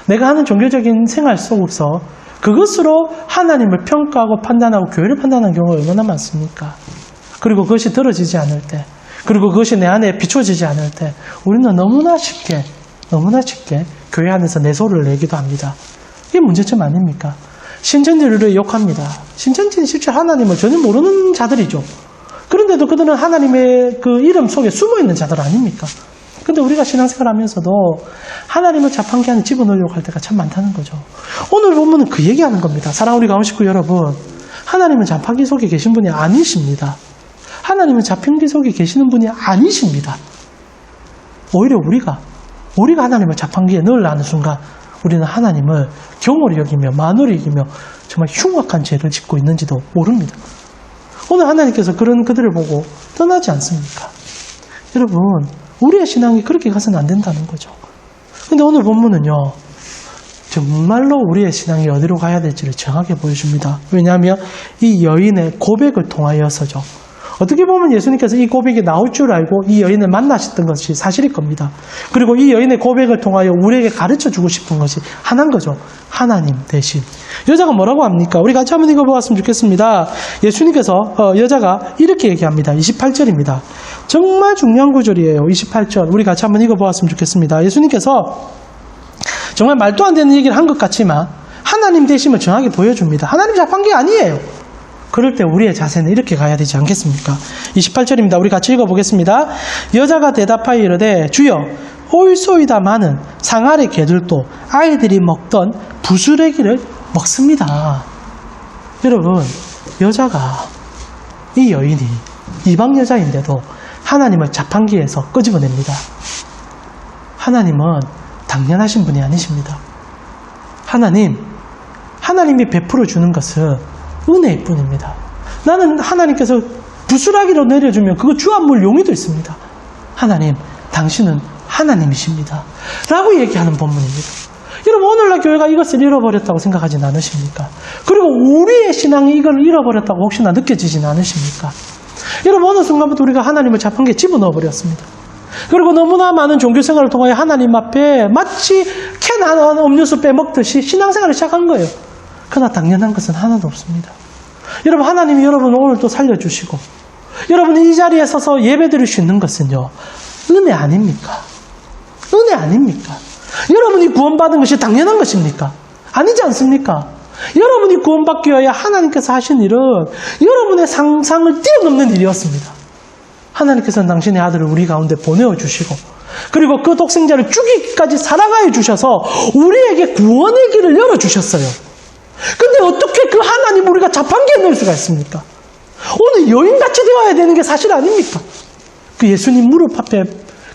내가 하는 종교적인 생활 속에서 그것으로 하나님을 평가하고 판단하고 교회를 판단하는 경우가 얼마나 많습니까? 그리고 그것이 들어지지 않을 때, 그리고 그것이 내 안에 비춰지지 않을 때 우리는 너무나 쉽게 교회 안에서 내 소리를 내기도 합니다. 이게 문제점 아닙니까? 신천지를 욕합니다. 신천지는 실제 하나님을 전혀 모르는 자들이죠. 그런데도 그들은 하나님의 그 이름 속에 숨어있는 자들 아닙니까? 근데 우리가 신앙생활 하면서도 하나님을 자판기 안에 집어넣으려고 할 때가 참 많다는 거죠. 오늘 보면은 그 얘기하는 겁니다. 사랑하는 우리 가운식구 여러분, 하나님은 자판기 속에 계신 분이 아니십니다. 하나님은 자판기 속에 계시는 분이 아니십니다. 오히려 우리가 하나님을 자판기에 넣으려는 순간 우리는 하나님을 경홀히 여기며 만홀히 여기며 정말 흉악한 죄를 짓고 있는지도 모릅니다. 오늘 하나님께서 그런 그들을 보고 떠나지 않습니까? 여러분, 우리의 신앙이 그렇게 가서는 안 된다는 거죠. 근데 오늘 본문은요, 정말로 우리의 신앙이 어디로 가야 될지를 정확하게 보여줍니다. 왜냐하면 이 여인의 고백을 통하여서죠. 어떻게 보면 예수님께서 이 고백이 나올 줄 알고 이 여인을 만나셨던 것이 사실일 겁니다. 그리고 이 여인의 고백을 통하여 우리에게 가르쳐주고 싶은 것이 하나인 거죠. 하나님 대신. 여자가 뭐라고 합니까? 우리 같이 한번 읽어보았으면 좋겠습니다. 예수님께서 여자가 이렇게 얘기합니다. 28절입니다. 정말 중요한 구절이에요. 28절. 우리 같이 한번 읽어보았으면 좋겠습니다. 예수님께서 정말 말도 안 되는 얘기를 한 것 같지만 하나님 되심을 정확히 보여줍니다. 하나님 자판기 아니에요. 그럴 때 우리의 자세는 이렇게 가야 되지 않겠습니까? 28절입니다. 우리 같이 읽어보겠습니다. 여자가 대답하여 이르되 주여 옳소이다마는 상아리 개들도 아이들이 먹던 부스레기를 먹습니다. 여러분, 여자가, 이 여인이 이방 여자인데도 하나님을 자판기에서 끄집어냅니다. 하나님은 당연하신 분이 아니십니다. 하나님이 베풀어 주는 것은 은혜일 뿐입니다. 나는 하나님께서 부스라기로 내려주면 그거 주한물 용의도 있습니다. 하나님, 당신은 하나님이십니다. 라고 얘기하는 본문입니다. 여러분, 오늘날 교회가 이것을 잃어버렸다고 생각하진 않으십니까? 그리고 우리의 신앙이 이걸 잃어버렸다고 혹시나 느껴지진 않으십니까? 여러분, 어느 순간부터 우리가 하나님을 자판기에 집어넣어버렸습니다. 그리고 너무나 많은 종교생활을 통하여 하나님 앞에 마치 캔 하나 음료수 빼먹듯이 신앙생활을 시작한 거예요. 그러나 당연한 것은 하나도 없습니다. 여러분, 하나님이 여러분을 오늘 또 살려주시고 여러분이 이 자리에 서서 예배드릴 수 있는 것은요, 은혜 아닙니까? 은혜 아닙니까? 여러분이 구원받은 것이 당연한 것입니까? 아니지 않습니까? 여러분이 구원받기 위하여 하나님께서 하신 일은 여러분의 상상을 뛰어넘는 일이었습니다. 하나님께서는 당신의 아들을 우리 가운데 보내어 주시고 그리고 그 독생자를 죽이기까지 살아가여 주셔서 우리에게 구원의 길을 열어주셨어요. 근데 어떻게 그 하나님을 우리가 자판기에 넣을 수가 있습니까? 오늘 여인같이 되어야 되는 게 사실 아닙니까? 그 예수님 무릎 앞에,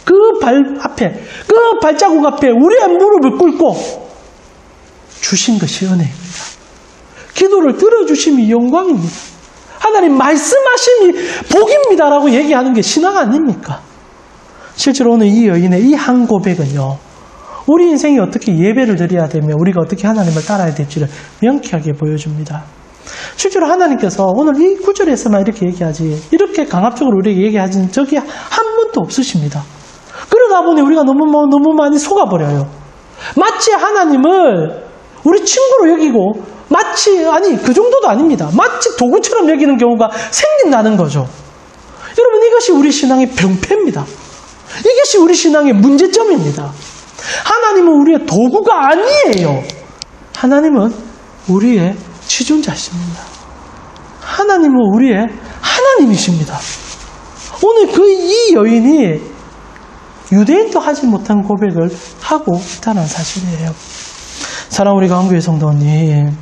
그 발 앞에, 그 발자국 앞에 우리의 무릎을 꿇고 주신 것이 은혜입니다. 기도를 들어주심이 영광입니다. 하나님 말씀하심이 복입니다라고 얘기하는 게 신앙 아닙니까? 실제로 오늘 이 여인의 이 한 고백은요, 우리 인생이 어떻게 예배를 드려야 되며 우리가 어떻게 하나님을 따라야 될지를 명쾌하게 보여줍니다. 실제로 하나님께서 오늘 이 구절에서만 이렇게 얘기하지, 이렇게 강압적으로 우리에게 얘기하진 적이 한 번도 없으십니다. 그러다 보니 우리가 너무 많이 속아버려요. 마치 하나님을 우리 친구로 여기고 아니, 그 정도도 아닙니다. 마치 도구처럼 여기는 경우가 생긴다는 거죠. 여러분, 이것이 우리 신앙의 병폐입니다. 이것이 우리 신앙의 문제점입니다. 하나님은 우리의 도구가 아니에요. 하나님은 우리의 지존자십니다. 하나님은 우리의 하나님이십니다. 오늘 이 여인이 유대인도 하지 못한 고백을 하고 있다는 사실이에요. 사랑하는 우리 강교회 성도님,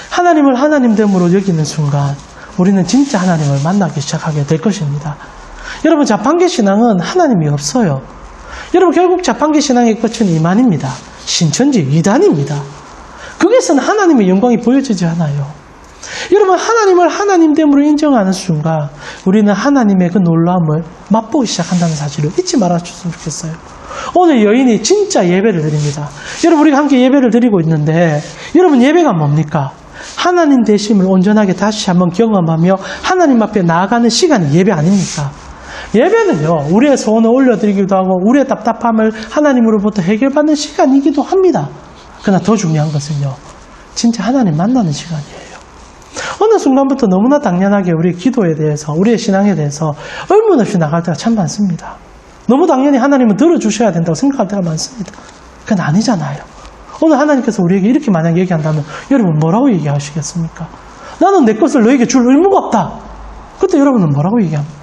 하나님을 하나님됨으로 여기는 순간 우리는 진짜 하나님을 만나기 시작하게 될 것입니다. 여러분, 자판기 신앙은 하나님이 없어요. 여러분, 결국 자판기 신앙의 끝은 이만입니다. 신천지 이단입니다. 거기서는 하나님의 영광이 보여지지 않아요. 여러분, 하나님을 하나님됨으로 인정하는 순간 우리는 하나님의 그 놀라움을 맛보기 시작한다는 사실을 잊지 말아줬으면 좋겠어요. 오늘 여인이 진짜 예배를 드립니다. 여러분, 우리가 함께 예배를 드리고 있는데, 여러분, 예배가 뭡니까? 하나님 되심을 온전하게 다시 한번 경험하며 하나님 앞에 나아가는 시간이 예배 아닙니까? 예배는요, 우리의 소원을 올려드리기도 하고 우리의 답답함을 하나님으로부터 해결받는 시간이기도 합니다. 그러나 더 중요한 것은요, 진짜 하나님 만나는 시간이에요. 어느 순간부터 너무나 당연하게 우리 기도에 대해서, 우리의 신앙에 대해서 의문 없이 나갈 때가 참 많습니다. 너무 당연히 하나님은 들어주셔야 된다고 생각할 때가 많습니다. 그건 아니잖아요. 오늘 하나님께서 우리에게 이렇게 만약 얘기한다면 여러분 뭐라고 얘기하시겠습니까? 나는 내 것을 너에게 줄 의무가 없다. 그때 여러분은 뭐라고 얘기합니까?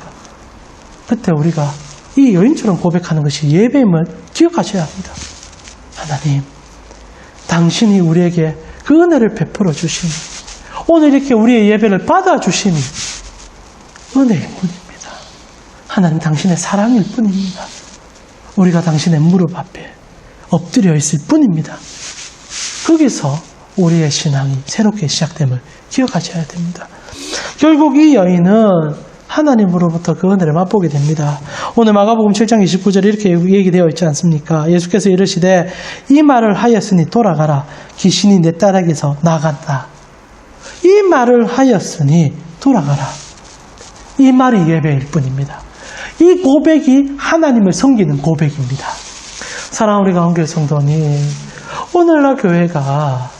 그때 우리가 이 여인처럼 고백하는 것이 예배임을 기억하셔야 합니다. 하나님, 당신이 우리에게 그 은혜를 베풀어 주시니, 오늘 이렇게 우리의 예배를 받아주시니 은혜일 뿐입니다. 하나님, 당신의 사랑일 뿐입니다. 우리가 당신의 무릎 앞에 엎드려 있을 뿐입니다. 거기서 우리의 신앙이 새롭게 시작됨을 기억하셔야 됩니다. 결국 이 여인은 하나님으로부터 그 은혜를 맛보게 됩니다. 오늘 마가복음 7장 29절에 이렇게 얘기되어 있지 않습니까? 예수께서 이르시되 이 말을 하였으니 돌아가라. 귀신이 내 딸에게서 나간다. 이 말을 하였으니 돌아가라. 이 말이 예배일 뿐입니다. 이 고백이 하나님을 섬기는 고백입니다. 사랑하는 우리 강교회 성도님, 오늘날 교회가,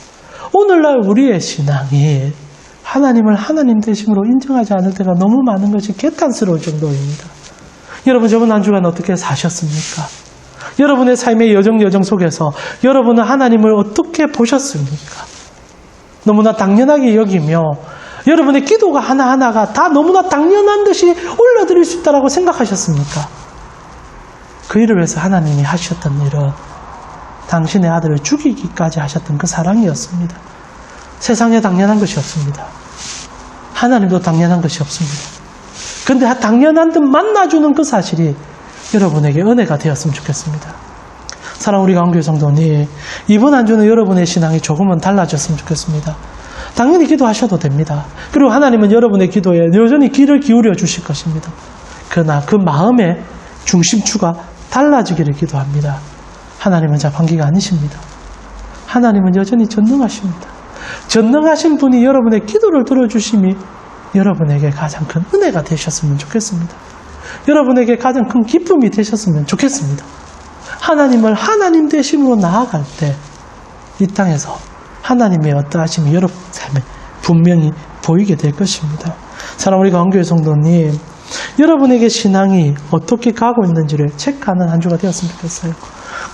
오늘날 우리의 신앙이 하나님을 하나님 되심으로 인정하지 않을 때가 너무 많은 것이 개탄스러울 정도입니다. 여러분, 저번 한 주간 어떻게 사셨습니까? 여러분의 삶의 여정 속에서 여러분은 하나님을 어떻게 보셨습니까? 너무나 당연하게 여기며 여러분의 기도가 하나하나가 다 너무나 당연한 듯이 올려드릴 수 있다고 생각하셨습니까? 그 일을 위해서 하나님이 하셨던 일은 당신의 아들을 죽이기까지 하셨던 그 사랑이었습니다. 세상에 당연한 것이 없습니다. 하나님도 당연한 것이 없습니다. 그런데 당연한 듯 만나주는 그 사실이 여러분에게 은혜가 되었으면 좋겠습니다. 사랑하는 우리 강교회 성도님, 이번 한 주는 여러분의 신앙이 조금은 달라졌으면 좋겠습니다. 당연히 기도하셔도 됩니다. 그리고 하나님은 여러분의 기도에 여전히 귀를 기울여 주실 것입니다. 그러나 그 마음의 중심추가 달라지기를 기도합니다. 하나님은 자판기가 아니십니다. 하나님은 여전히 전능하십니다. 전능하신 분이 여러분의 기도를 들어주심이 여러분에게 가장 큰 은혜가 되셨으면 좋겠습니다. 여러분에게 가장 큰 기쁨이 되셨으면 좋겠습니다. 하나님을 하나님 되심으로 나아갈 때 이 땅에서 하나님의 어떠하심이 여러분 삶에 분명히 보이게 될 것입니다. 사랑하는 우리 강교회 성도님, 여러분에게 신앙이 어떻게 가고 있는지를 체크하는 한 주가 되었으면 좋겠어요.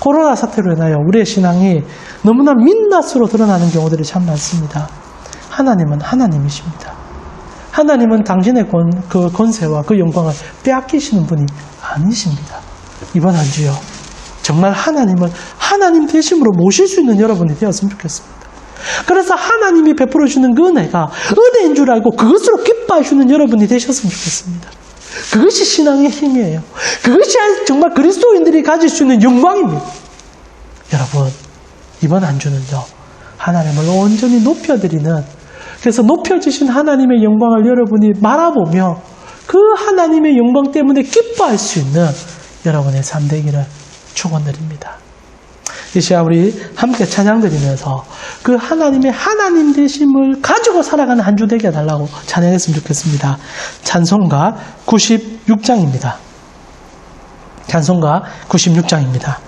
코로나 사태로 인하여 우리의 신앙이 너무나 민낯으로 드러나는 경우들이 참 많습니다. 하나님은 하나님이십니다. 하나님은 당신의 그 권세와 그 영광을 빼앗기시는 분이 아니십니다. 이번 한 주요, 정말 하나님을 하나님 되심으로 모실 수 있는 여러분이 되었으면 좋겠습니다. 그래서 하나님이 베풀어 주는 그 은혜가 은혜인 줄 알고 그것으로 기뻐해 주는 여러분이 되셨으면 좋겠습니다. 그것이 신앙의 힘이에요. 그것이 정말 그리스도인들이 가질 수 있는 영광입니다. 여러분, 이번 한 주는요, 하나님을 온전히 높여드리는, 그래서 높여주신 하나님의 영광을 여러분이 바라보며 그 하나님의 영광 때문에 기뻐할 수 있는 여러분의 삶 되기를 축원드립니다. 이 시간 우리 함께 찬양 드리면서 그 하나님의 하나님 되심을 가지고 살아가는 한 주 되게 해달라고 찬양했으면 좋겠습니다. 찬송가 96장입니다. 찬송가 96장입니다.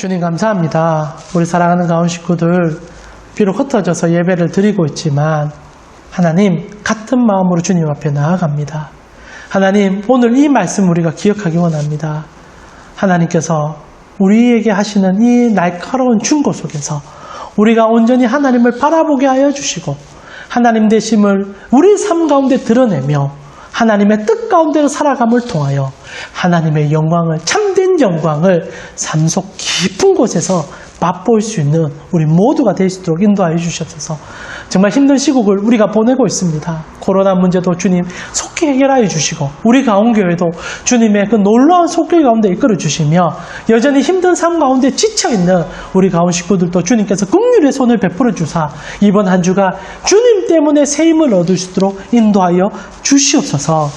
주님 감사합니다. 우리 사랑하는 가온 식구들 비록 흩어져서 예배를 드리고 있지만 하나님 같은 마음으로 주님 앞에 나아갑니다. 하나님 오늘 이 말씀 우리가 기억하기 원합니다. 하나님께서 우리에게 하시는 이 날카로운 충고 속에서 우리가 온전히 하나님을 바라보게 하여 주시고 하나님 되심을 우리 삶 가운데 드러내며 하나님의 뜻 가운데로 살아감을 통하여 하나님의 영광을, 참된 영광을 삶 속 깊은 곳에서 맛볼 수 있는 우리 모두가 될 수 있도록 인도하여 주시옵소서. 정말 힘든 시국을 우리가 보내고 있습니다. 코로나 문제도 주님 속히 해결하여 주시고 우리 가온교회도 주님의 그 놀라운 속길 가운데 이끌어 주시며 여전히 힘든 삶 가운데 지쳐있는 우리 가온 식구들도 주님께서 긍휼의 손을 베풀어 주사 이번 한 주가 주님 때문에 새 힘을 얻을 수 있도록 인도하여 주시옵소서.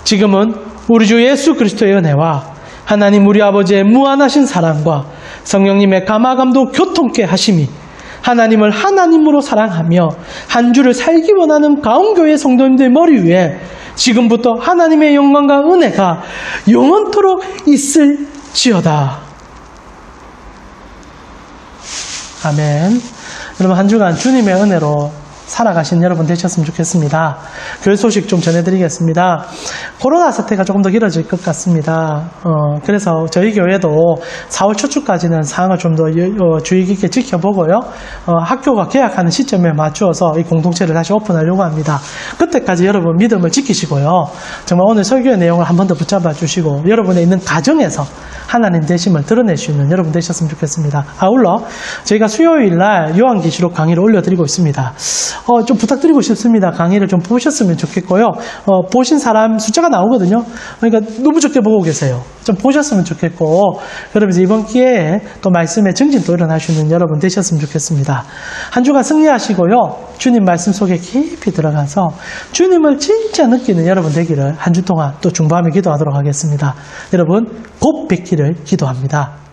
지금은 우리 주 예수 그리스도의 은혜와 하나님 우리 아버지의 무한하신 사랑과 성령님의 감화감도 교통케 하심이 하나님을 하나님으로 사랑하며 한 주를 살기 원하는 가온교회 성도님들 머리 위에 지금부터 하나님의 영광과 은혜가 영원토록 있을지어다. 아멘. 여러분 한 주간 주님의 은혜로 살아가신 여러분 되셨으면 좋겠습니다. 교회 소식 좀 전해드리겠습니다. 코로나 사태가 조금 더 길어질 것 같습니다. 그래서 저희 교회도 4월 초쯤까지는 상황을 좀 더 주의 깊게 지켜보고요. 학교가 개학하는 시점에 맞추어서 이 공동체를 다시 오픈하려고 합니다. 그때까지 여러분 믿음을 지키시고요. 정말 오늘 설교의 내용을 한 번 더 붙잡아 주시고 여러분의 있는 가정에서 하나님 되심을 드러낼 수 있는 여러분 되셨으면 좋겠습니다. 아울러 저희가 수요일 날 요한계시록 강의를 올려드리고 있습니다. 좀 부탁드리고 싶습니다. 강의를 좀 보셨으면 좋겠고요. 보신 사람 숫자가 나오거든요. 그러니까 너무 적게 보고 계세요. 좀 보셨으면 좋겠고 그러면서 이번 기회에 또 말씀의 증진도 일어날 수 있는 여러분 되셨으면 좋겠습니다. 한 주간 승리하시고요. 주님 말씀 속에 깊이 들어가서 주님을 진짜 느끼는 여러분 되기를 한 주 동안 또 중보하며 기도하도록 하겠습니다. 여러분 곧 뵙기를 기도합니다.